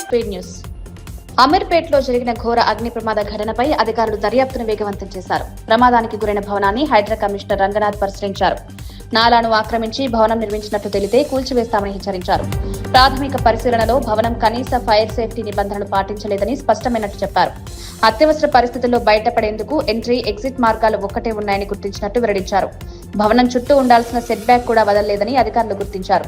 Speed news. అమీర్పేట్లో జరిగిన ఘోర అగ్ని ప్రమాద ఘటనపై అధికారులు దర్యాప్తును వేగవంతం చేశారు. ప్రమాదానికి గురైన భవనాన్ని హైడ్రా కమిషనర్ రంగనాథ్ పరిశీలించారు. నాలాను ఆక్రమించి భవనం నిర్మించినట్లు తెలితే కూల్చివేస్తామని హెచ్చరించారు. ప్రాథమిక పరిశీలనలో భవనం కనీస ఫైర్ సేఫ్టీ నిబంధనలు పాటించలేదని స్పష్టమైనట్టు చెప్పారు. అత్యవసర పరిస్థితుల్లో బయటపడేందుకు ఎంట్రీ, ఎగ్జిట్ మార్గాలు ఒక్కటే ఉన్నాయని గుర్తించినట్టు వెల్లడించారు. భవనం చుట్టూ ఉండాల్సిన సెట్ బ్యాక్ కూడా వదలలేదని అధికారులు గుర్తించారు.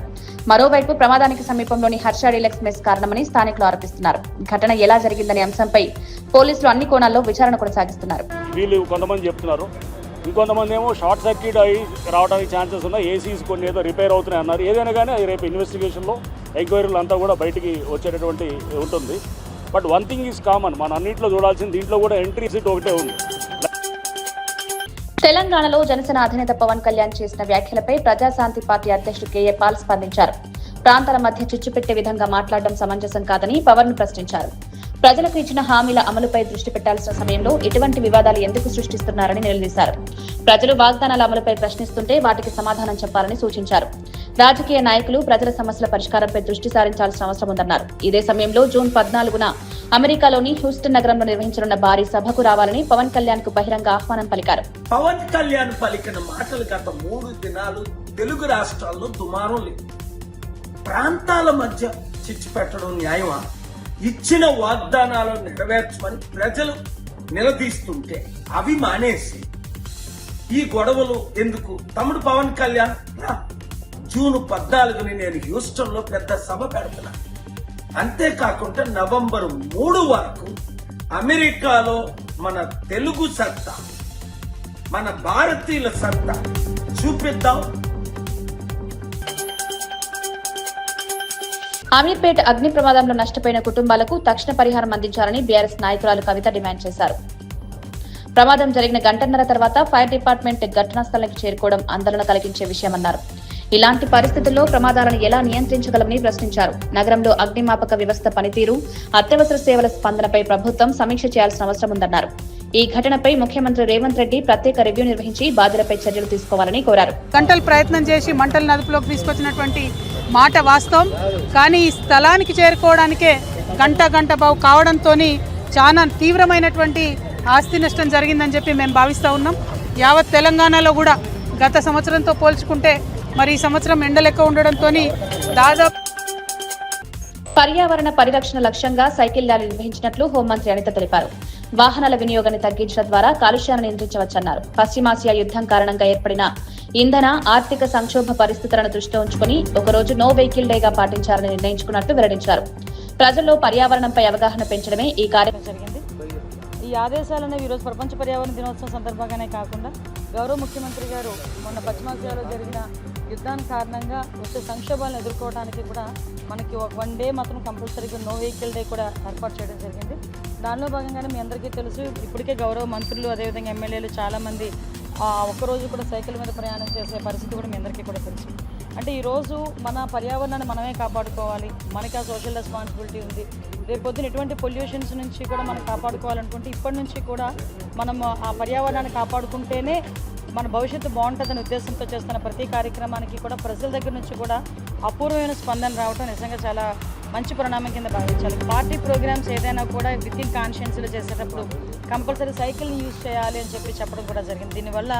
మరోవైపు ప్రమాదానికి సమీపంలోని హర్ష డీలక్స్ మెస్ కారణమని స్థానికులు ఆరోపిస్తున్నారు. ఘటన ఎలా జరిగిందనే అంశంపై పోలీసులు అన్ని కోణాల్లో విచారణ కొనసాగిస్తున్నారు. వీళ్ళు కొంతమంది చెప్తున్నారు, ఇంకొంతమంది ఏమో షార్ట్ సర్క్యూట్ అయ్యి రావడానికి ఛాన్సెస్ ఉన్నాయి, ఏసీస్ కొన్ని ఏదో రిపేర్ అవుతున్నాయి అన్నారు. ఏదైనా కానీ అది రేపు ఇన్వెస్టిగేషన్లో ఎంక్వైరీలు అంతా కూడా బయటికి వచ్చేటటువంటి ఉంటుంది. But one thing is common, మన అన్నింటిలో చూడాల్సింది దీంట్లో కూడా ఎంట్రీ సీట్ ఒకటే ఉంది. తెలంగాణలో జనసేన అధినేత పవన్ కళ్యాణ్ చేసిన వ్యాఖ్యలపై ప్రజాశాంతి పార్టీ అధ్యక్షుడు కేఏ పాల్ స్పందించారు. ప్రాంతాల మధ్య చిచ్చు పెట్టే విధంగా మాట్లాడడం సమంజసం కాదని పవన్ ప్రశ్నించారు. ప్రజలకు ఇచ్చిన హామీల అమలుపై దృష్టి పెట్టాల్సిన సమయంలో ఇటువంటి వివాదాలు ఎందుకు సృష్టిస్తున్నారని నిలదీశారు. ప్రజలు వాగ్దానాల అమలుపై ప్రశ్నిస్తుంటే వాటికి సమాధానం చెప్పాలని సూచించారు. రాజకీయ నాయకులు ప్రజల సమస్యల పరిష్కారంపై దృష్టి సారించాల్సిన అవసరం ఉందన్నారు. ఇదే సమయంలో జూన్ 14న అమెరికాలోని హ్యూస్టన్ నగరంలో నిర్వహించనున్న భారీ సభకు రావాలని పవన్ కళ్యాణ్ కు బహిరంగ ఆహ్వానం పలికారు. పవన్ కళ్యాణ్ పలికిన మాటలు గత 3 దినాలు తెలుగు రాష్ట్రాల్లో దుమారం లేదు. ప్రాంతాల మధ్య చిచ్చు పెట్టడం న్యాయమా? ఇచ్చిన వాగ్దానాలను నెరవేర్చమని ప్రజలు నిలదీస్తుంటే అవి మానేసి ఈ గొడవలు ఎందుకు? తమ్ముడు పవన్ కళ్యాణ్ జూన్ 14ని నేను హ్యూస్టన్ లో పెద్ద సభ పెడుతున్నా. అంతేకాకుండా నవంబర్ 3 వరకు అమెరికాలో మన తెలుగు సత్తా, మన భారతీయుల సత్తా చూపిద్దాం. అమీర్పేట్ అగ్ని ప్రమాదంలో నష్టపోయిన కుటుంబాలకు తక్షణ పరిహారం అందించాలని బీఆర్ఎస్ నాయకురాలు కవిత డిమాండ్ చేశారు. ప్రమాదం జరిగిన గంటన్నర తర్వాత ఫైర్ డిపార్ట్మెంట్ ఘటనా స్థలానికి చేరుకోవడం ఆందోళన కలిగించే విషయమన్నారు. ఇలాంటి పరిస్థితుల్లో ప్రమాదాలను ఎలా నియంత్రించగలమని ప్రశ్నించారు. నగరంలో అగ్నిమాపక వ్యవస్థ పనితీరు, అత్యవసర సేవల స్పందనపై ప్రభుత్వం సమీక్ష చేయాల్సిన అవసరం ఉందన్నారు. ఈ ఘటనపై ముఖ్యమంత్రి రేవంత్ రెడ్డి ప్రత్యేక రివ్యూ నిర్వహించి బాధ్యులపై చర్యలు తీసుకోవాలని కోరారు. గంటలు ప్రయత్నం చేసి మంటలు అదుపులోకి తీసుకొచ్చినటువంటి మాట వాస్తవం. కానీ ఈ స్థలానికి చేరుకోవడానికే గంట బావు కావడంతో చాలా తీవ్రమైనటువంటి ఆస్తి నష్టం జరిగిందని చెప్పి మేము భావిస్తూ ఉన్నాం. యావత్ తెలంగాణలో కూడా గత సంవత్సరంతో పోల్చుకుంటే మరి ఈ సంవత్సరం ఎండలు ఎక్కువ ఉండడంతో దాదాపు పర్యావరణ పరిరక్షణ లక్ష్యంగా సైకిల్ ర్యాలీ నిర్వహించినట్లు హోంమంత్రి అనిత తెలిపారు. వాహనాల వినియోగాన్ని తగ్గించడం ద్వారా కాలుష్యాన్ని నియంత్రించవచ్చన్నారు. పశ్చిమాసియా యుద్ధం కారణంగా ఏర్పడిన ఇంధన, ఆర్థిక సంక్షోభ పరిస్థితులను దృష్టిలో ఉంచుకుని ఒకరోజు నో వెహికల్ డేగా పాటించాలని నిర్ణయించుకున్నట్టు వెల్లడించారు. ప్రజల్లో పర్యావరణంపై అవగాహన పెంచడమే ఈ కార్యక్రమం జరిగింది. ఈ ఆదేశాలను ఈరోజు ప్రపంచ పర్యావరణ దినోత్సవం సందర్భంగానే కాకుండా గౌరవ ముఖ్యమంత్రి గారు మొన్న పశ్చిమాసియాలో జరిగిన యుద్ధానికి కారణంగా వచ్చే సంక్షోభాలను ఎదుర్కోవడానికి కూడా మనకి ఒక 1 డే మాత్రం కంపల్సరీగా నో వెహికల్ డే కూడా ఏర్పాటు చేయడం జరిగింది. దానిలో భాగంగానే మీ అందరికీ తెలుసు, ఇప్పటికే గౌరవ మంత్రులు అదేవిధంగా ఎమ్మెల్యేలు చాలామంది ఒక్కరోజు కూడా సైకిల్ మీద ప్రయాణం చేసే పరిస్థితి కూడా మీ అందరికీ కూడా తెలుసు. అంటే ఈరోజు మన పర్యావరణాన్ని మనమే కాపాడుకోవాలి, మనకి ఆ సోషల్ రెస్పాన్సిబిలిటీ ఉంది. రేపు పొద్దున ఎటువంటి పొల్యూషన్స్ నుంచి కూడా మనం కాపాడుకోవాలనుకుంటే ఇప్పటి నుంచి కూడా మనం ఆ పర్యావరణాన్ని కాపాడుకుంటేనే మన భవిష్యత్తు బాగుంటుందనే ఉద్దేశంతో చేస్తున్న ప్రతి కార్యక్రమానికి కూడా ప్రజల దగ్గర నుంచి కూడా అపూర్వమైన స్పందన రావడం నిజంగా చాలా మంచి పరిణామం కింద భావించాలి. పార్టీ ప్రోగ్రామ్స్ ఏదైనా కూడా విత్ ఇన్ కాన్షియన్స్లో చేసేటప్పుడు కంపల్సరీ సైకిల్ని యూజ్ చేయాలి అని చెప్పడం కూడా జరిగింది. దీనివల్ల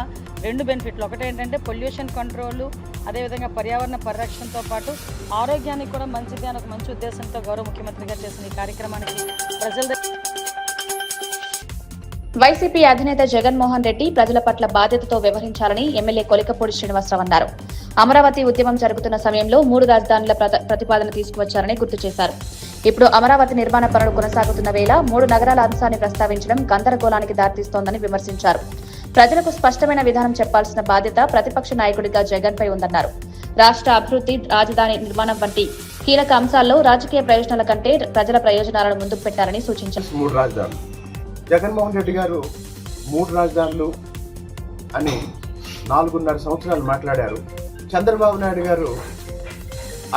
2 బెనిఫిట్లు, ఒకటి ఏంటంటే పొల్యూషన్ కంట్రోల్, అదేవిధంగా పర్యావరణ పరిరక్షణతో పాటు ఆరోగ్యానికి కూడా మంచిది అని ఒక మంచి ఉద్దేశంతో గౌరవ ముఖ్యమంత్రి గారు చేసిన ఈ కార్యక్రమానికి ప్రజల వైసీపీ అధినేత జగన్మోహన్ రెడ్డి ప్రజల పట్ల బాధ్యతతో వ్యవహరించాలని ఎమ్మెల్యే కొలికపూడి శ్రీనివాసరావు అన్నారు. అమరావతి ఉద్యమం జరుగుతున్న సమయంలో 3 రాజధానుల ప్రతిపాదన తీసుకువచ్చారని గుర్తు చేశారు. ఇప్పుడు అమరావతి నిర్మాణ పనులు కొనసాగుతున్న వేళ 3 నగరాల అంశాన్ని ప్రస్తావించడం గందరగోళానికి దారితీస్తోందని విమర్శించారు. ప్రజలకు స్పష్టమైన విధానం చెప్పాల్సిన బాధ్యత ప్రతిపక్ష నాయకుడిగా జగన్ పై ఉందన్నారు. రాష్ట్ర అభివృద్ధి, రాజధాని నిర్మాణం వంటి కీలక అంశాల్లో రాజకీయ ప్రయోజనాల కంటే ప్రజల ప్రయోజనాలను ముందుకు పెట్టారని సూచించారు. జగన్మోహన్ రెడ్డి గారు 3 రాజధానులు అని 4.5 సంవత్సరాలు మాట్లాడారు. చంద్రబాబు నాయుడు గారు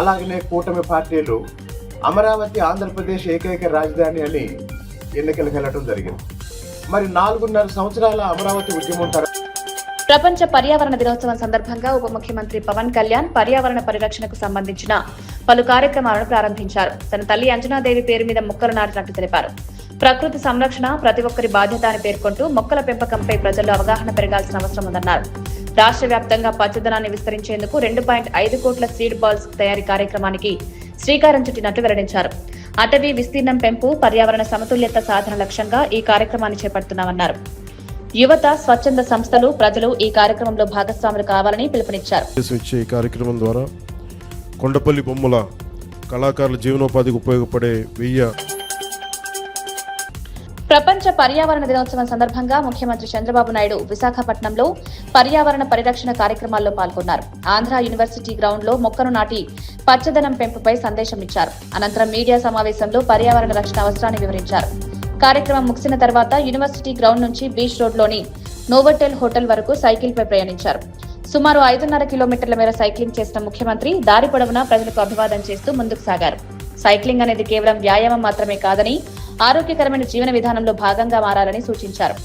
అలాగనే కూటమి పార్టీలు అమరావతి ఆంధ్రప్రదేశ్ ఏకైక రాజధాని అని ఎన్నికలకు వెళ్ళడం జరిగింది. మరి 4.5 సంవత్సరాల అమరావతి ఉద్యమం ప్రపంచ పర్యావరణ దినోత్సవం సందర్భంగా ఉప ముఖ్యమంత్రి పవన్ కళ్యాణ్ పర్యావరణ పరిరక్షణకు సంబంధించిన పలు కార్యక్రమాలను ప్రారంభించారు. తన తల్లి అంజనాదేవి పేరు మీద మొక్కలు నాటినట్టు తెలిపారు. ప్రకృతి సంరక్షణ ప్రతి ఒక్కరి బాధ్యత అని పేర్కొంటూ మొక్కల పెంపకంపై ప్రజల్లో అవగాహన పెరగాల్సిన అవసరం ఉందన్నారు. రాష్ట్ర వ్యాప్తంగా పచ్చదనాన్ని విస్తరించేందుకు 2.5 కోట్ల సీడ్ బాల్స్ తయారీ కార్యక్రమానికి శ్రీకారం చుట్టినట్లు వెల్లడించారు. అటవీ విస్తీర్ణం పెంపు, పర్యావరణ సమతుల్యత సాధన లక్ష్యంగా ఈ కార్యక్రమాన్ని చేపడుతున్నామన్నారు. యువత, స్వచ్ఛంద సంస్థలు, ప్రజలు ఈ కార్యక్రమంలో భాగస్వాములు కావాలని పిలుపునిచ్చారు. ఈ కార్యక్రమం ద్వారా కొండపల్లి బొమ్మల కళాకారుల జీవనోపాధికి ఉపయోగపడే 1000 ప్రపంచ పర్యావరణ దినోత్సవం సందర్భంగా ముఖ్యమంత్రి చంద్రబాబు నాయుడు విశాఖపట్నంలో పర్యావరణ పరిరక్షణ కార్యక్రమాల్లో పాల్గొన్నారు. ఆంధ్ర యూనివర్సిటీ గ్రౌండ్ లో మొక్కను నాటి పచ్చదనం పెంపుపై సందేశం ఇచ్చారు. అనంతరం మీడియా సమావేశంలో పర్యావరణ రక్షణ అవసరాన్ని వివరించారు. కార్యక్రమం ముగిసిన తర్వాత యూనివర్సిటీ గ్రౌండ్ నుంచి బీచ్ రోడ్లోని నోవోటెల్ హోటల్ వరకు సైకిల్ పై ప్రయాణించారు. సుమారు 5.5 కిలోమీటర్ల మేర సైక్లింగ్ చేసిన ముఖ్యమంత్రి దారి పొడవునా ప్రజలకు అభివాదం చేస్తూ ముందుకు సాగారు. సైక్లింగ్ అనేది కేవలం వ్యాయామం మాత్రమే కాదని ఆరోగ్యకరమైన జీవన విధానంలో భాగంగా మారాలని సూచించారు.